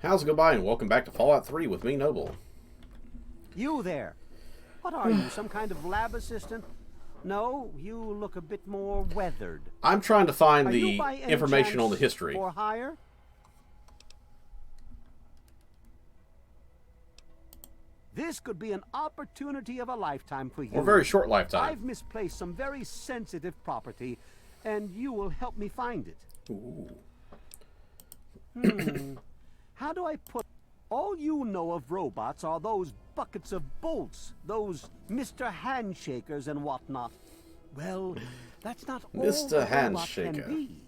How's it going, and welcome back to Fallout 3 with me, Noble. You there. What are you, some kind of lab assistant? No, you look a bit more weathered. I'm trying to find Are the you by any information on the chance history. For hire? This could be an opportunity of a lifetime for you. Or a very short lifetime. I've misplaced some very sensitive property, and you will help me find it. Ooh. How do I put... All you know of robots are those buckets of bolts, those Mr. Handshakers and whatnot. Well, that's not all Mr. the robot Handshaker. can be.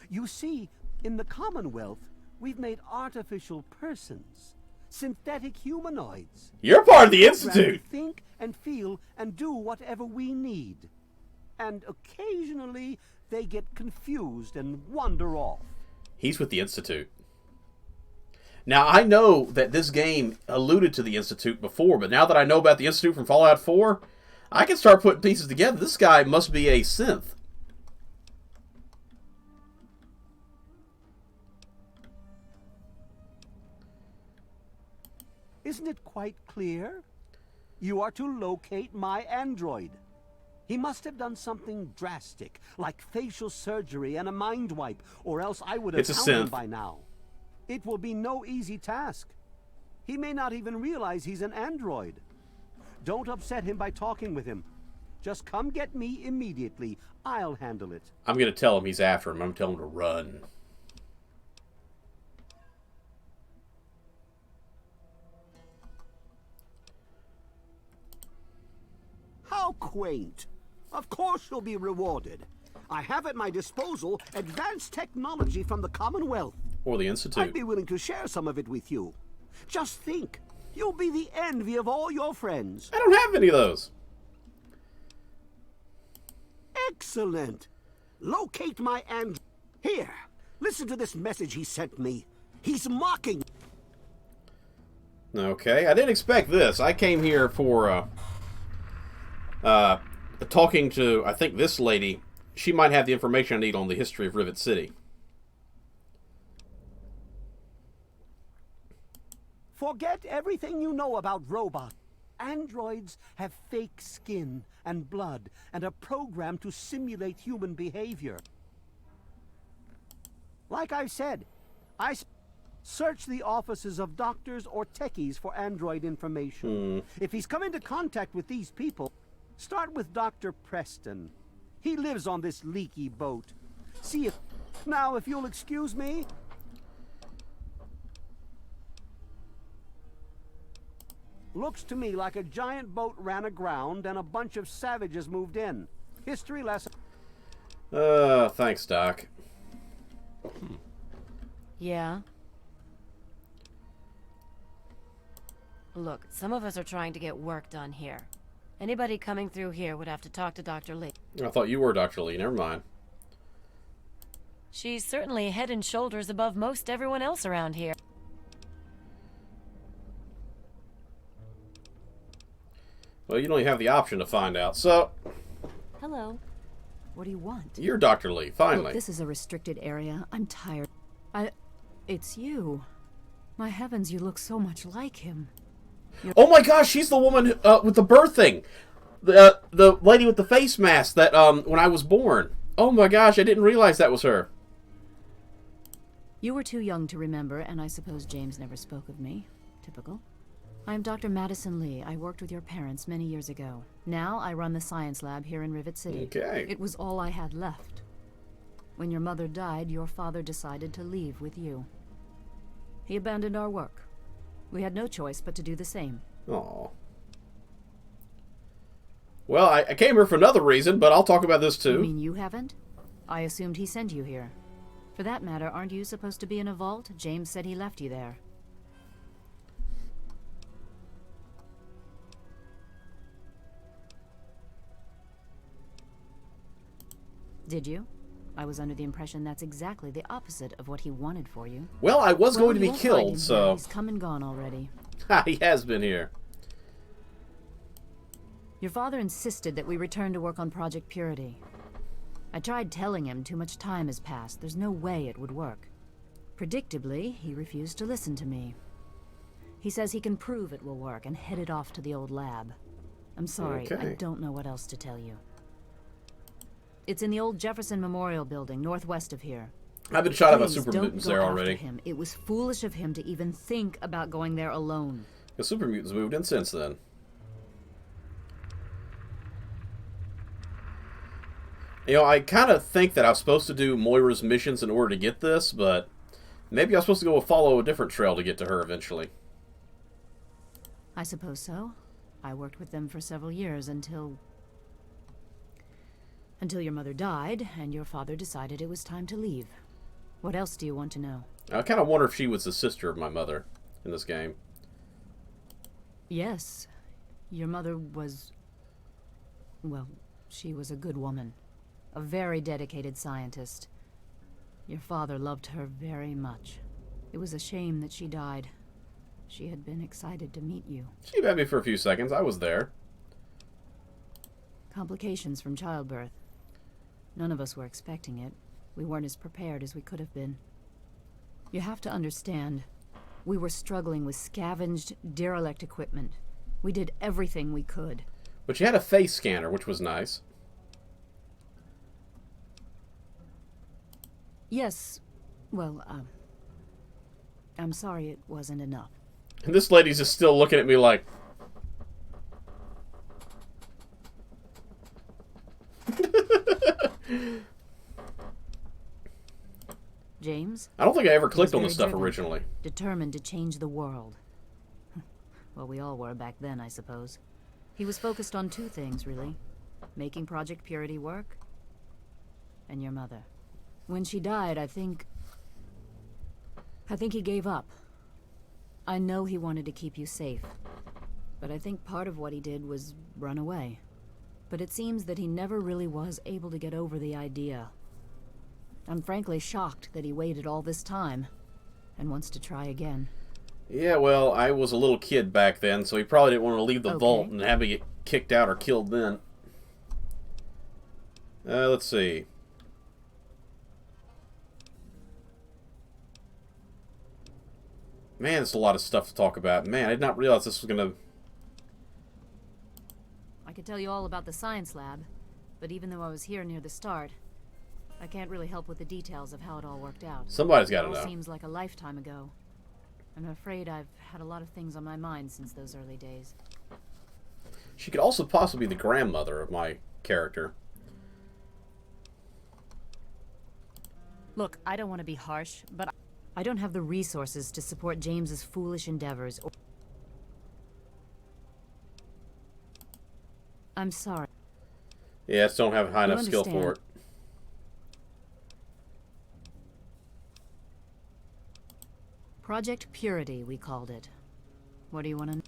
You see, in the Commonwealth, we've made artificial persons, synthetic humanoids. You're part of the Programmed Institute! to think and feel and do whatever we need. And occasionally, they get confused and wander off. He's with the Institute. Now, I know that this game alluded to the Institute before, but now that I know about the Institute from Fallout 4, I can start putting pieces together. This guy must be a synth. Isn't it quite clear? You are to locate my android. He must have done something drastic, like facial surgery and a mind wipe, or else I would have It's a found him synth. by now. It will be no easy task. He may not even realize he's an android. Don't upset him by talking with him. Just come get me immediately. I'll handle it. I'm going to tell him he's after him. I'm going to tell him to run. How quaint. Of course you'll be rewarded. I have at my disposal advanced technology from the Commonwealth. Or the I'd Institute. be willing to share some of it with you. Just think, you'll be the envy of all your friends. I don't have any of those. Excellent. Locate my android. Here, listen to this message he sent me. He's mocking. Okay, I didn't expect this. I came here for talking to, I think, this lady. She might have the information I need on the history of Rivet City. Forget everything you know about robots. Androids have fake skin and blood and are programmed to simulate human behavior. Like I said, search the offices of doctors or techies for android information. If he's come into contact with these people, start with Dr. Preston. He lives on this leaky boat. See if... Now, if you'll excuse me... Looks to me like a giant boat ran aground and a bunch of savages moved in. History lesson. Thanks, Doc. Yeah? Look, some of us are trying to get work done here. Anybody coming through here would have to talk to Dr. Lee. I thought you were Dr. Lee. Never mind. She's certainly head and shoulders above most everyone else around here. Well, you don't even have the option to find out. So, Hello. What do you want? you're Dr. Lee, finally. Look, this is a restricted area. I'm tired. It's you. My heavens, you look so much like him. Oh my gosh, she's the woman with the birthing. The lady with the face mask that when I was born. Oh my gosh, I didn't realize that was her. You were too young to remember, and I suppose James never spoke of me. Typical. I'm Dr. Madison Lee. I worked with your parents many years ago. Now I run the science lab here in Rivet City. Okay. It was all I had left. When your mother died, your father decided to leave with you. He abandoned our work. We had no choice but to do the same. Aw. Well, I came here for another reason, but I'll talk about this You too. mean you haven't? I assumed he sent you here. For that matter, aren't you supposed to be in a vault? James said he left you there. Did you? I was under the impression that's exactly the opposite of what he wanted for you. Well, I was going to be you won't find him killed, here. so... He's come and gone already. Ha, he has been here. Your father insisted that we return to work on Project Purity. I tried telling him too much time has passed. There's no way it would work. Predictably, he refused to listen to me. He says he can prove it will work and headed off to the old lab. I'm sorry, I Okay. don't know what else to tell you. It's in the old Jefferson Memorial Building, northwest of here. I've been shot about Please super don't mutants go there after already. him. It was foolish of him to even think about going there alone. The super mutants moved in since then. You know, I kind of think that I was supposed to do Moira's missions in order to get this, but maybe I was supposed to go follow a different trail to get to her eventually. I suppose so. I worked with them for several years until your mother died and your father decided it was time to leave. What else do you want to know? I kind of wonder if she was the sister of my mother in this game. Yes, your mother was... well, she was a good woman. A very dedicated scientist. Your father loved her very much. It was a shame that she died. She had been excited to meet you. She met me for a few seconds. I was there. Complications from childbirth. None of us were expecting it. We weren't as prepared as we could have been. You have to understand, we were struggling with scavenged, derelict equipment. We did everything we could. But she had a face scanner, which was nice. Yes, well, I'm sorry it wasn't enough. And this lady's just still looking at me like... James? I don't think I ever clicked on very this stuff driven. originally. Determined to change the world. Well, we all were back then, I suppose. He was focused on two things, really. Making Project Purity work, and your mother. When she died, I think he gave up. I know he wanted to keep you safe, but I think part of what he did was run away. But it seems that he never really was able to get over the idea. I'm frankly shocked that he waited all this time, and wants to try again. Yeah, well, I was a little kid back then, so he probably didn't want to leave the Okay. vault and have me get kicked out or killed then. Let's see. Man, there's a lot of stuff to talk about. Man, I did not realize this was going to... I could tell you all about the science lab, but even though I was here near the start, I can't really help with the details of how it all worked out. Somebody's got It to all know. seems like a lifetime ago. I'm afraid I've had a lot of things on my mind since those early days. She could also possibly be the grandmother of my character. Look, I don't want to be harsh, but I don't have the resources to support James's foolish endeavors. I'm sorry. Yeah, I just don't have high You enough skill for understand. it. Project Purity, we called it. What do you want to know?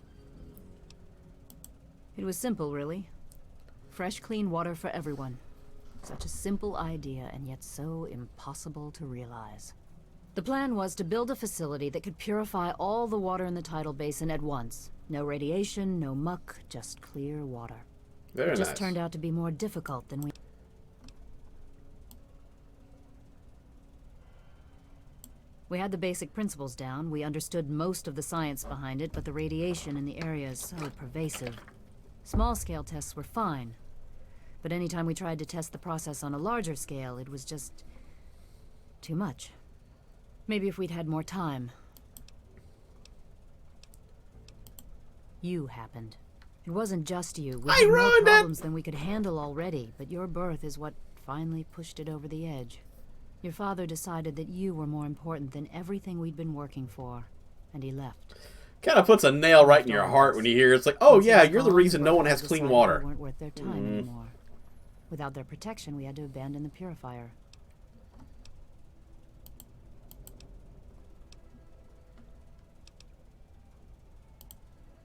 It was simple, really. Fresh, clean water for everyone. Such a simple idea, and yet so impossible to realize. The plan was to build a facility that could purify all the water in the tidal basin at once. No radiation, no muck, just clear water. Very It just nice. turned out to be more difficult than we... We had the basic principles down. We understood most of the science behind it, but the radiation in the area is so pervasive. Small-scale tests were fine, but anytime we tried to test the process on a larger scale, it was just... too much. Maybe if we'd had more time. You happened. It wasn't just you. We I had more ruined it! problems than we could handle already, but your birth is what finally pushed it over the edge. Your father decided that you were more important than everything we'd been working for, and he left. Kind of puts a nail right in your heart when you hear it's like, oh Once he yeah, was you're the gone, reason no both one of has us clean decided water. we weren't worth their time anymore. Without their protection, we had to abandon the purifier.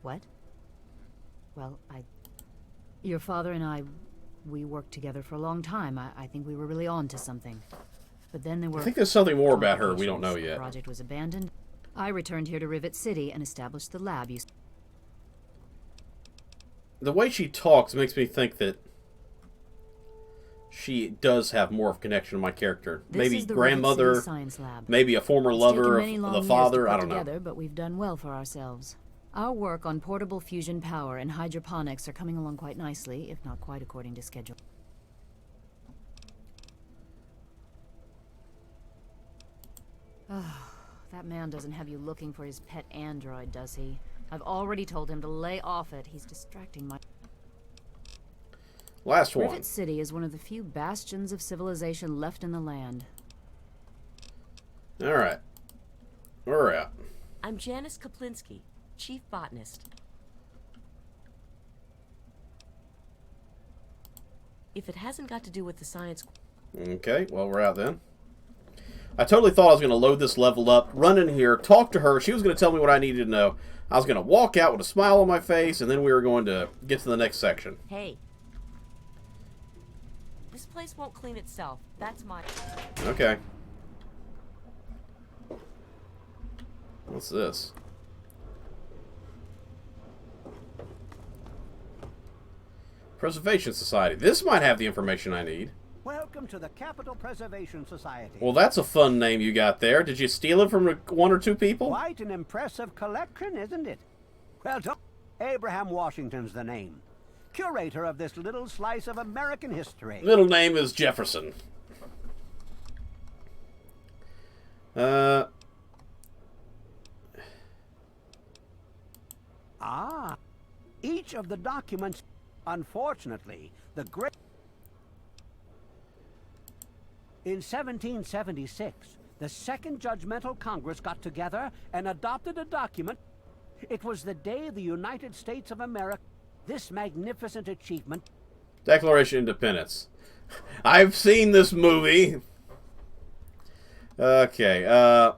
What? Well, your father and I, we worked together for a long time. I think we were really on to something. But then there were... I think there's something more about her we don't know complications. yet. The project was abandoned. I returned here to Rivet City and established the lab. The way she talks makes me think that she does have more of a connection to my character. This Maybe is the grandmother, Rivet City Science Lab. maybe a former It's lover taken many of long the years father. to put I don't know. together, but we've done well for ourselves. Our work on portable fusion power and hydroponics are coming along quite nicely, if not quite according to schedule. Oh, that man doesn't have you looking for his pet android, does he? I've already told him to lay off it. He's distracting my... Last one. Rivet City is one of the few bastions of civilization left in the land. All right. We're out. I'm Janice Kaplinsky, Chief Botanist. If it hasn't got to do with the science... Okay, well, we're out then. I totally thought I was going to load this level up, run in here, talk to her. She was going to tell me what I needed to know. I was going to walk out with a smile on my face, and then we were going to get to the next section. Hey. This place won't clean itself. That's my... Okay. What's this? Preservation Society. This might have the information I need. Welcome to the Capital Preservation Society. Well, that's a fun name you got there. Did you steal it from one or two people? Quite an impressive collection, isn't it? Well done. Abraham Washington's the name. Curator of this little slice of American history. Middle name is Jefferson. Each of the documents, unfortunately, the great... In 1776, the Second Judgmental Congress got together and adopted a document. It was the day the United States of America... This magnificent achievement... Declaration of Independence. I've seen this movie. Okay,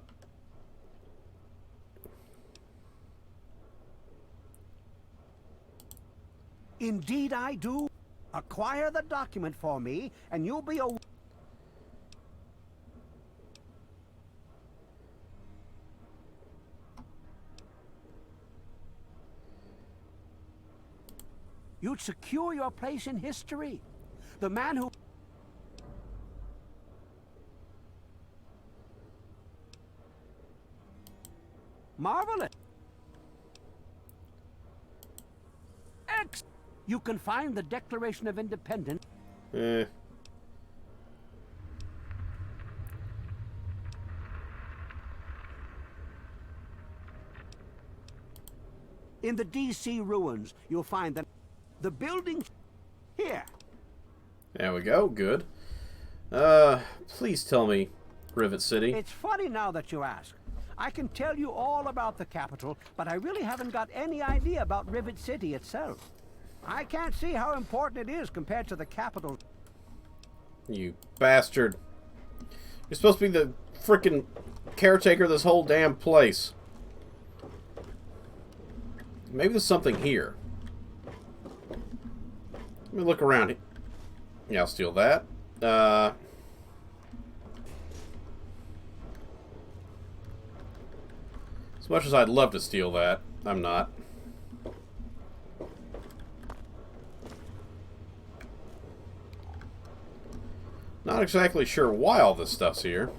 Indeed I do. Acquire the document for me, and you'll be a... You'd secure your place in history. The man who... Marvelous. You can find the Declaration of Independence. eh. In the D.C. ruins, you'll find the building here. There we go. Good. Please tell me, Rivet City. It's funny now that you ask. I can tell you all about the capital, but I really haven't got any idea about Rivet City itself. I can't see how important it is compared to the capital. You bastard. You're supposed to be the frickin' caretaker of this whole damn place. Maybe there's something here. Let me look around. Yeah, I'll steal that. As much as I'd love to steal that, I'm not. Not exactly sure why all this stuff's here.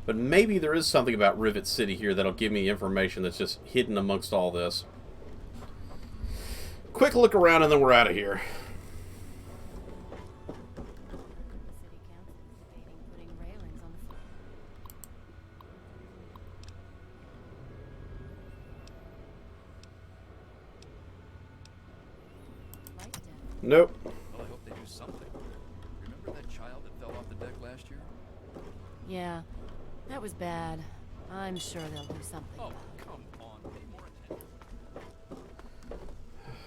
But maybe there is something about Rivet City here that'll give me information that's just hidden amongst all this. Quick look around and then we're out of here. Nope. Well, I hope they do something. Remember that child that fell off the deck last year? Yeah, that was bad. I'm sure they'll do something. Oh, come on. Pay more attention.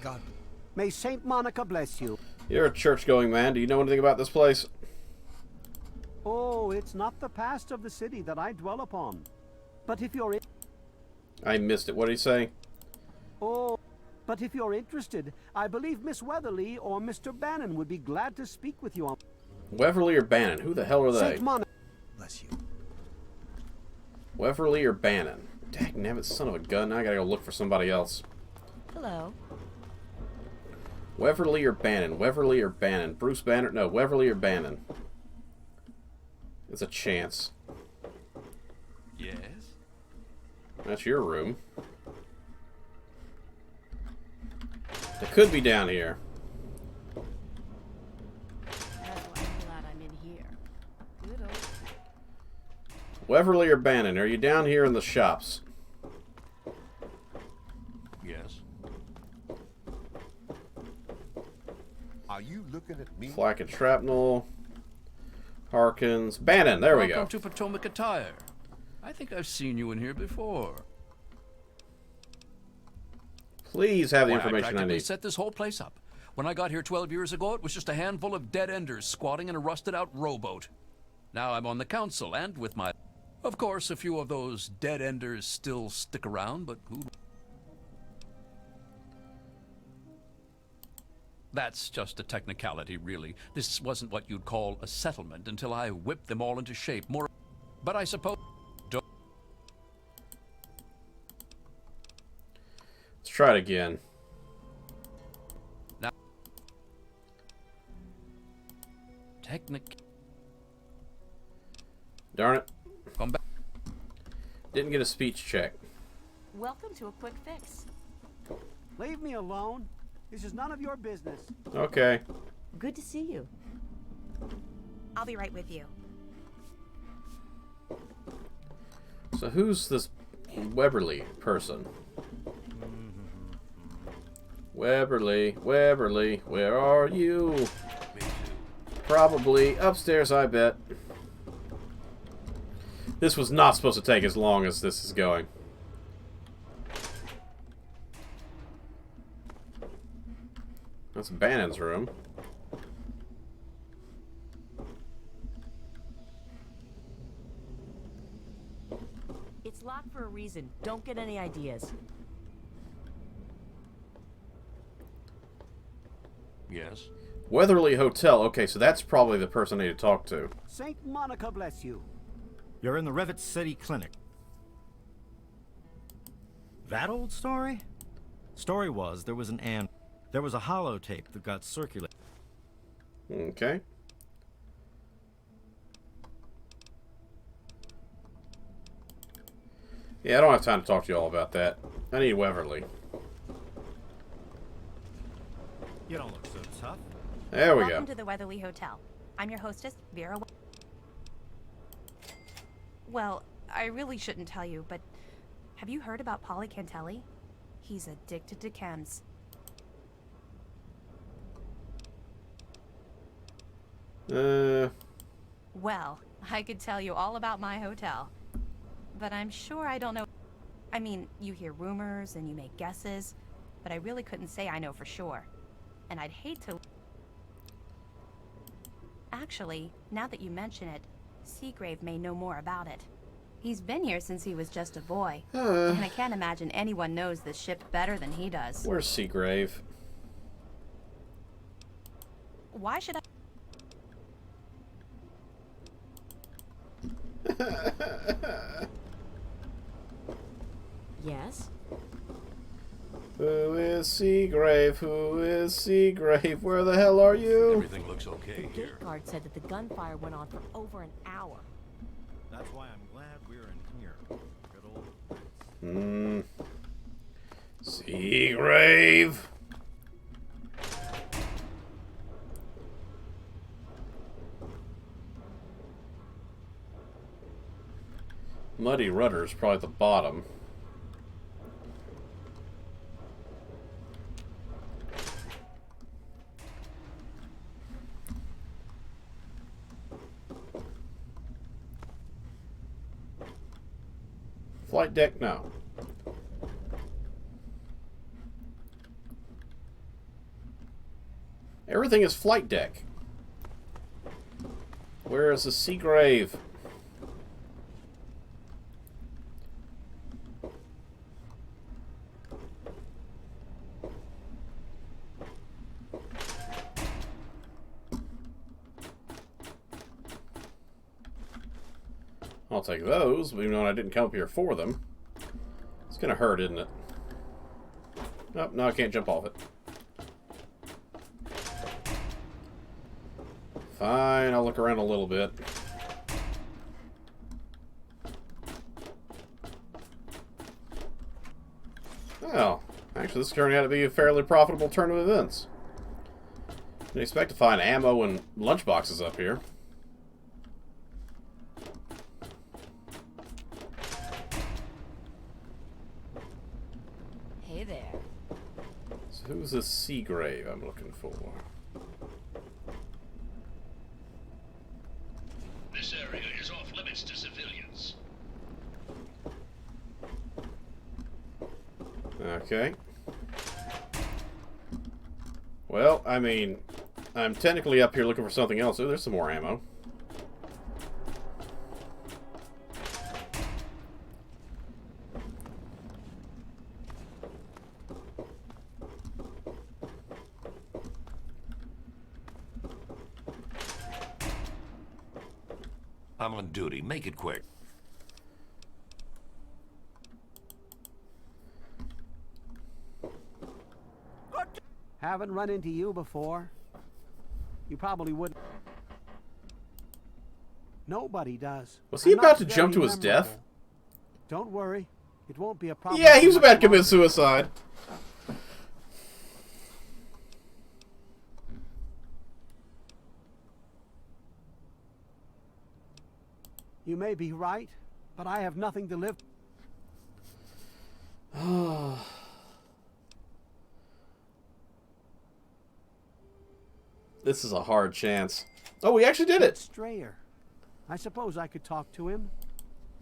God. May Saint Monica bless you. You're a church-going man. Do you know anything about this place? Oh, it's not the past of the city that I dwell upon. But if you're... I missed it. What did he say? Oh, but if you're interested, I believe Miss Weatherly or Mr. Bannon would be glad to speak with you on... Weverly or Bannon? Who the hell are they? Saint Monica. Bless you. Weverly or Bannon? Dagnabbit, son of a gun. Now I gotta go look for somebody else. Hello. Weverly or Bannon? Weverly or Bannon? Bruce Banner? No, Weverly or Bannon? It's a chance. Yes? That's your room. It could be down here. That's why I'm glad I'm in here. Good old... Weverly or Bannon, are you down here in the shops? Yes. Are you looking at me? Flak and Shrapnel. Harkins. Bannon, there we go. Welcome to Potomac Attire. I think I've seen you in here before. Please have the Why, information I practically need. set this whole place up. When I got here 12 years ago, it was just a handful of dead-enders squatting in a rusted-out rowboat. Now I'm on the council, and with my... Of course, a few of those dead-enders still stick around, but who... That's just a technicality, really. This wasn't what you'd call a settlement until I whipped them all into shape. More... But I suppose... Let's try it again. Now... Technic... Darn it. Come back. Didn't get a speech check. Welcome to a quick fix. Leave me alone. This is none of your business. Okay. Good to see you. I'll be right with you. So who's this Weberly person? Weberly, Weberly, where are you? Me too. Probably upstairs, I bet. This was not supposed to take as long as this is going. That's Bannon's room. It's locked for a reason. Don't get any ideas. Yes? Weatherly Hotel. Okay, so that's probably the person I need to talk to. Saint Monica bless you. You're in the Rivet City Clinic. That old story? Story was there was there was a holotape that got circulated. Okay. Yeah, I don't have time to talk to you all about that. I need Weverly. You don't look so tough. There we Welcome go. to the Weatherly Hotel. I'm your hostess, Vera. Well, I really shouldn't tell you, but have you heard about Polly Cantelli? He's addicted to chems. Well, I could tell you all about my hotel, but I'm sure I don't know. I mean, you hear rumors and you make guesses, but I really couldn't say I know for sure. And I'd hate to... Actually, now that you mention it, Seagrave may know more about it. He's been here since he was just a boy, and I can't imagine anyone knows this ship better than he does. Where's Seagrave? Why should I... Yes? Who is Seagrave? Who is Seagrave? Where the hell are you? Everything looks okay The here. gate guard said that the gunfire went on for over an hour. That's why I'm glad we're in here. Good old... Seagrave. Muddy Rudder's probably at the bottom. Flight deck, no. Everything is flight deck. Where is the Seagrave? I'll take those, even though I didn't come up here for them. It's gonna hurt, isn't it? Oh, no, I can't jump off it. Fine, I'll look around a little bit. Well, actually this turned out to be a fairly profitable turn of events. Didn't expect to find ammo and lunchboxes up here. Hey there. So who's this Seagrave I'm looking for? This area is off limits to civilians. Okay. Well, I mean, I'm technically up here looking for something else. Oh, there's some more ammo. I'm on duty. Make it quick. Haven't run into you before. You probably wouldn't. Nobody does. Was he I'm about not to jump very to his death? memorable. Don't worry. It won't be a problem. Yeah, he was for about to much commit longer. suicide. You may be right, but I have nothing to live. This is a hard chance. Oh, we actually did it. Strayer. I suppose I could talk to him.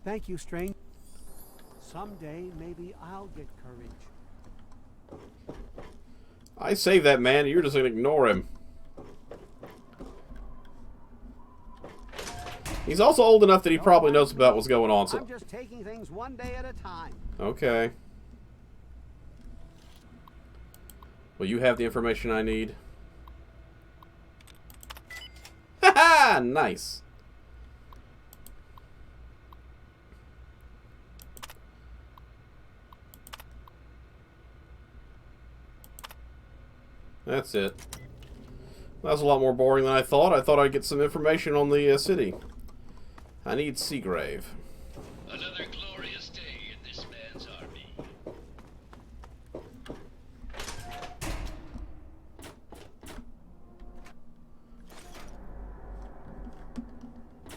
Thank you, Strange. Someday, maybe I'll get courage. I saved that man, and you're just gonna ignore him. He's also old enough that he probably knows about what's going on. So I'm just taking things one day at a time. okay. Well, you have the information I need. Haha! Nice. That's it. That was a lot more boring than I thought. I thought I'd get some information on the city. I need Seagrave. Another glorious day in this man's army.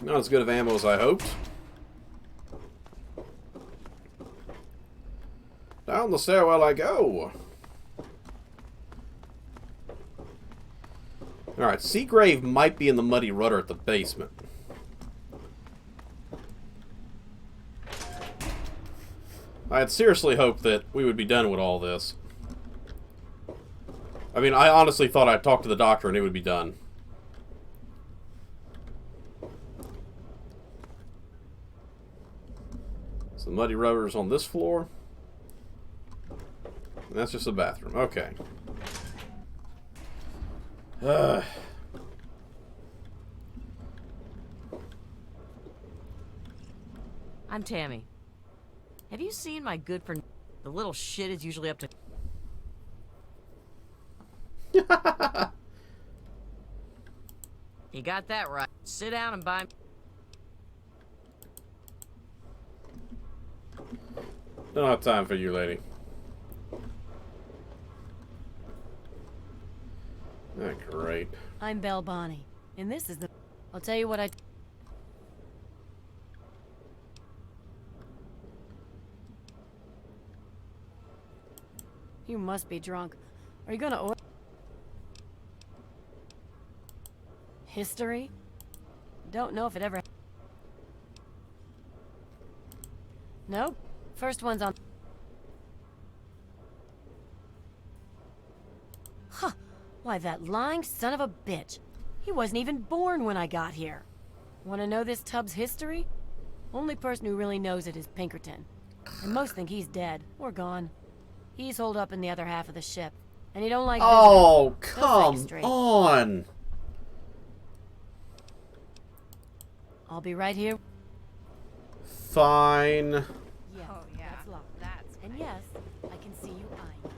Not as good of ammo as I hoped. Down the stairwell I go. Alright, Seagrave might be in the Muddy Rudder at the basement. I had seriously hoped that we would be done with all this. I mean, I honestly thought I'd talk to the doctor and it would be done. So the Muddy Rudder's on this floor. And that's just a bathroom. Okay. I'm Tammy. Have you seen my good friend? The little shit is usually up to... You got that right. Sit down and buy... Don't have time for you, lady. Ah, great. I'm Belle Bonnie, and this is the... I'll tell you what I... You must be drunk. Are you gonna order... History? Don't know if it ever... Nope. First one's on... Huh. Why, that lying son of a bitch. He wasn't even born when I got here. Want to know this tub's history? Only person who really knows it is Pinkerton. And most think he's dead, or gone. He's holed up in the other half of the ship. And he don't like Oh, visitors. come straight. on. I'll be right here. Fine. Yes, Oh, yeah. that's locked. That's And yes, I can see you eyeing.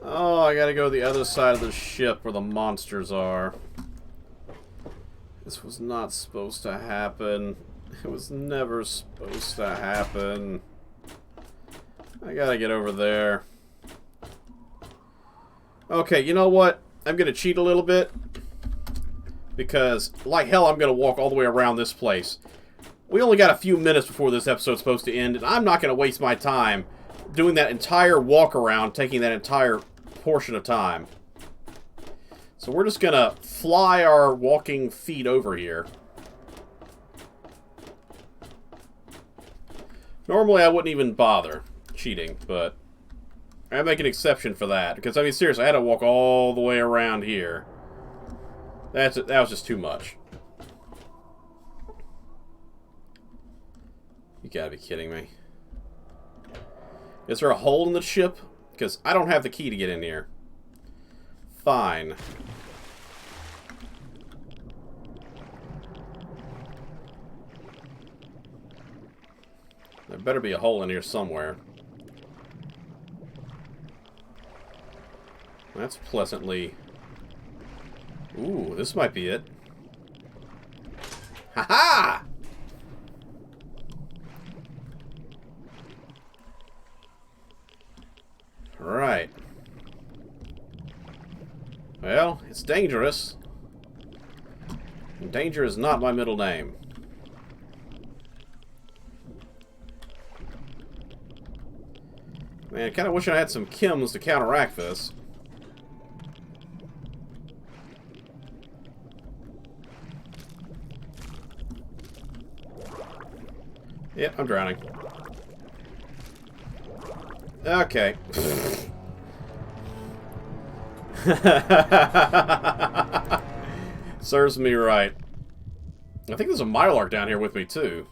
Oh, I gotta go to the other side of the ship where the monsters are. This was not supposed to happen. It was never supposed to happen. I gotta get over there. Okay, you know what? I'm gonna cheat a little bit. Because, like hell, I'm gonna walk all the way around this place. We only got a few minutes before this episode's supposed to end, and I'm not gonna waste my time doing that entire walk around, taking that entire portion of time. So we're just gonna fly our walking feet over here. Normally I wouldn't even bother cheating, but I make an exception for that. Because, I mean, seriously, I had to walk all the way around here. That was just too much. You gotta be kidding me. Is there a hole in the ship? Because I don't have the key to get in here. Fine. There better be a hole in here somewhere. That's pleasantly... Ooh, this might be it. Ha-ha! Right. Well, it's dangerous. And danger is not my middle name. Man, I kind of wish I had some chems to counteract this. Yep, I'm drowning. Okay. Serves me right. I think there's a Mylark down here with me, too.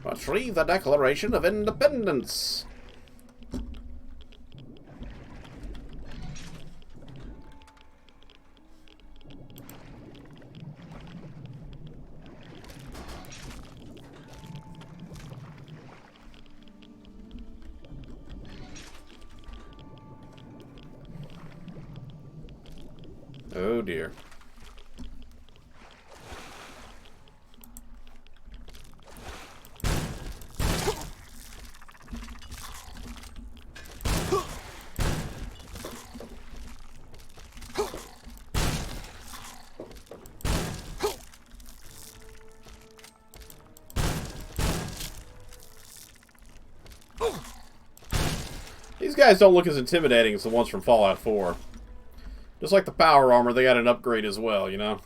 Retrieve the Declaration of Independence. Oh dear. These guys don't look as intimidating as the ones from Fallout 4. Just like the power armor, they got an upgrade as well, you know?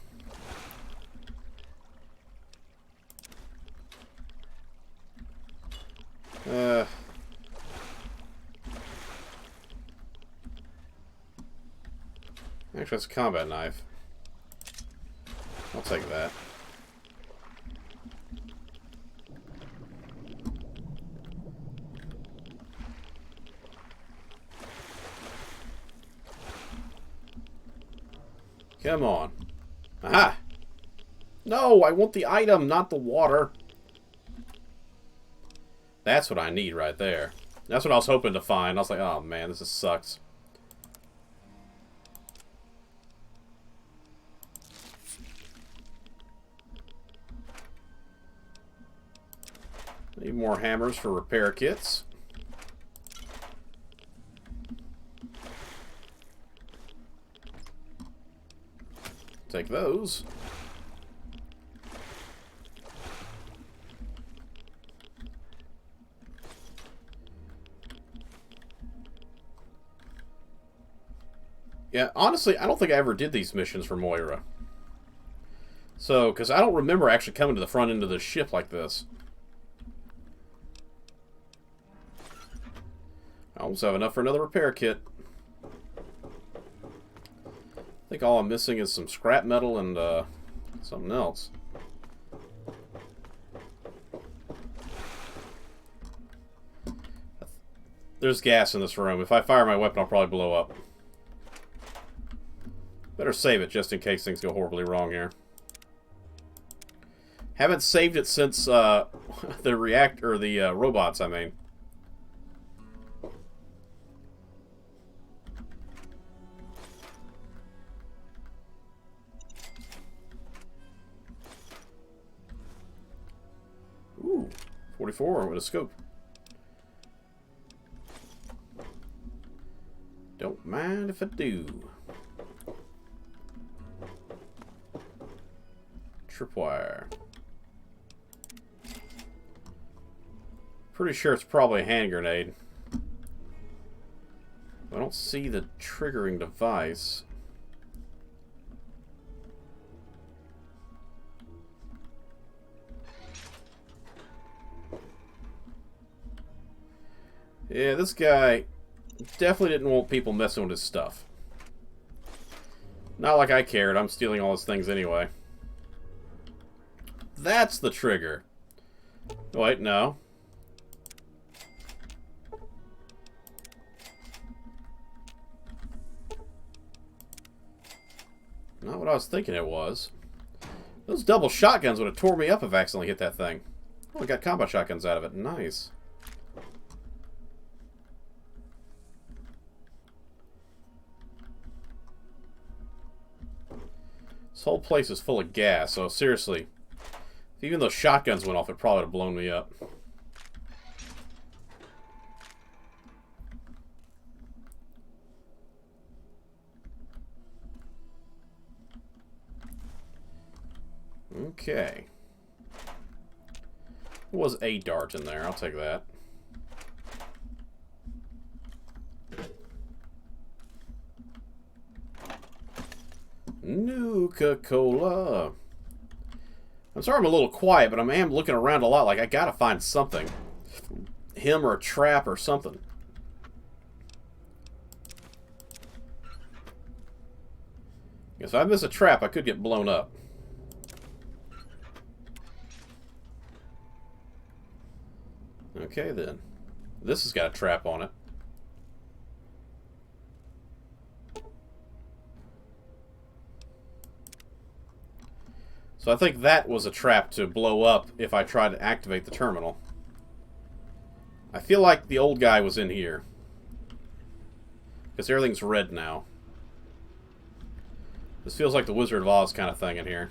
Actually, that's a combat knife. I'll take that. Come on. Aha! No, I want the item, not the water. That's what I need right there. That's what I was hoping to find. I was like, oh man, this just sucks. Need more hammers for repair kits. Take those. Yeah, honestly, I don't think I ever did these missions for Moira. So, because I don't remember actually coming to the front end of the ship like this. I almost have enough for another repair kit. I think all I'm missing is some scrap metal and something else. There's gas in this room. If I fire my weapon, I'll probably blow up. Better save it just in case things go horribly wrong here. Haven't saved it since the robots, I mean. Ooh, 44 with a scope. Don't mind if I do. Tripwire. Pretty sure it's probably a hand grenade. I don't see the triggering device. Yeah, this guy definitely didn't want people messing with his stuff. Not like I cared. I'm stealing all his things anyway. That's the trigger. Wait, no. Not what I was thinking it was. Those double shotguns would have tore me up if I accidentally hit that thing. Oh, we got combo shotguns out of it. Nice. This whole place is full of gas, so seriously, if even those shotguns went off, it probably would have blown me up. Okay. There was a dart in there. I'll take that. Nuka-Cola. I'm sorry I'm a little quiet, but I am looking around a lot like I gotta find something. Him or a trap or something. If I miss a trap, I could get blown up. Okay, then. This has got a trap on it. So I think that was a trap to blow up if I tried to activate the terminal. I feel like the old guy was in here. Because everything's red now. This feels like the Wizard of Oz kind of thing in here.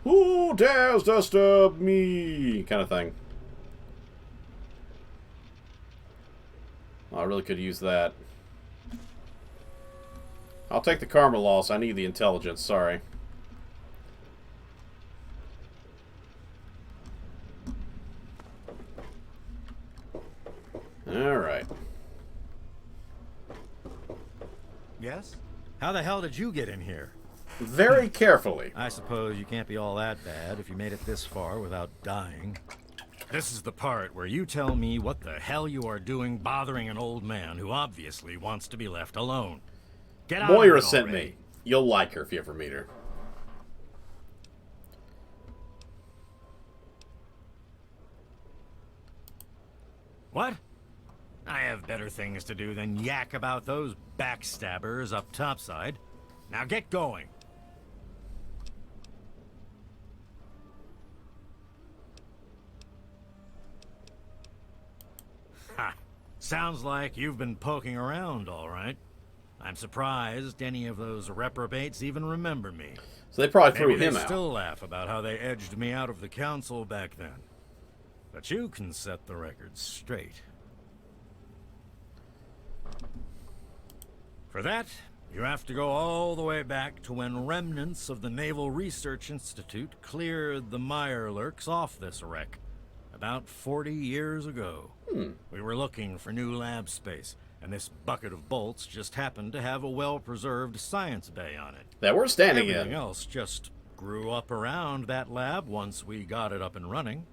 Who dares disturb me? Kind of thing. Oh, I really could use that. I'll take the karma loss. I need the intelligence. Sorry. Alright. Yes? How the hell did you get in here? Very carefully. I suppose you can't be all that bad if you made it this far without dying. This is the part where you tell me what the hell you are doing bothering an old man who obviously wants to be left alone. Get out Moira of it sent already. me. You'll like her if you ever meet her. What? I have better things to do than yak about those backstabbers up topside. Now get going. Ha! Sounds like you've been poking around, all right. I'm surprised any of those reprobates even remember me. So they probably threw Maybe him they out. still laugh about how they edged me out of the council back then. But you can set the record straight. For that, you have to go all the way back to when remnants of the Naval Research Institute cleared the Mirelurks off this wreck. About 40 years ago. We were looking for new lab space, and this bucket of bolts just happened to have a well-preserved science bay on it. That we're standing Everything in. else just grew up around that lab once we got it up and running.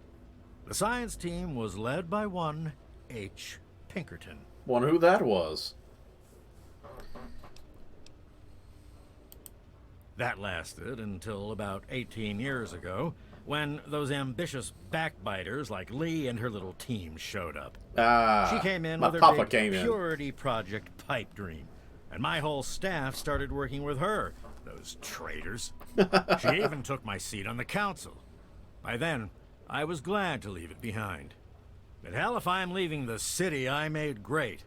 The science team was led by one H. Pinkerton. Wonder who that was. That lasted until about 18 years ago, when those ambitious backbiters like Lee and her little team showed up. Ah, She came in my with her papa big came in. purity project pipe dream, and my whole staff started working with her, those traitors. She even took my seat on the council. By then, I was glad to leave it behind. But hell if I'm leaving the city I made great.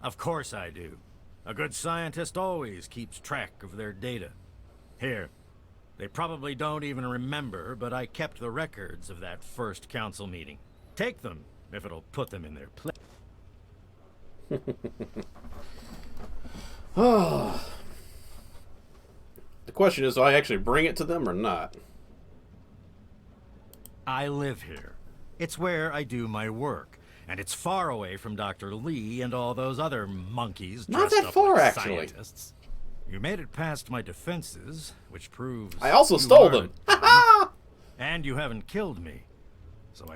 Of course I do. A good scientist always keeps track of their data. Here, they probably don't even remember, but I kept the records of that first council meeting. Take them, if it'll put them in their place. The question is, do I actually bring it to them or not? I live here. It's where I do my work. And it's far away from Dr. Lee and all those other monkeys Not dressed that up far, like actually. scientists. You made it past my defenses, which proves I also you stole are them. a- and you haven't killed me. So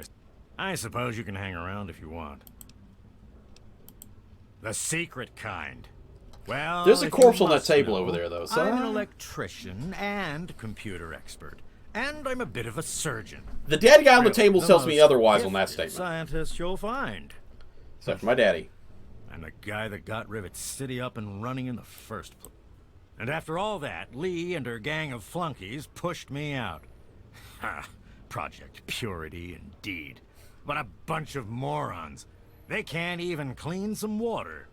I suppose you can hang around if you want. The secret kind. Well, There's a if corpse you on that must table know, over there, though, so I'm an electrician and computer expert. And I'm a bit of a surgeon. The dead guy on the Really, table the tells me most otherwise on that gifted statement. Scientist you'll find. Except for my daddy. I'm the guy that got Rivet City up and running in the first place. And after all that, Lee and her gang of flunkies pushed me out. Ha! Project Purity, indeed. What a bunch of morons. They can't even clean some water.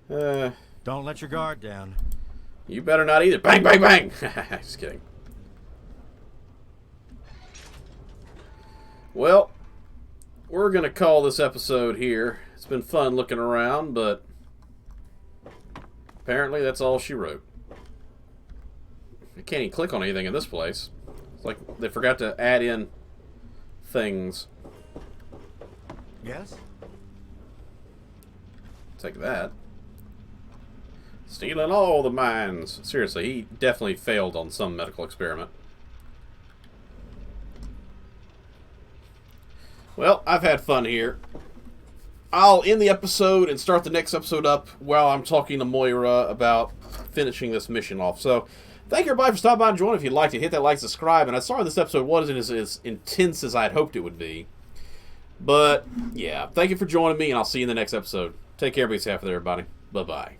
Don't let your guard down. You better not either. Bang, bang, bang! Just kidding. Well, we're going to call this episode here. It's been fun looking around, but apparently that's all she wrote. I can't even click on anything in this place. It's like they forgot to add in things. Yes? Take that. Stealing all the mines. Seriously, he definitely failed on some medical experiment. Well, I've had fun here. I'll end the episode and start the next episode up while I'm talking to Moira about finishing this mission off. So, thank you everybody for stopping by and joining. If you'd like to hit that like, subscribe. And I'm sorry this episode wasn't as intense as I had hoped it would be. But, yeah, thank you for joining me, and I'll see you in the next episode. Take care, be safe there, everybody. Bye-bye.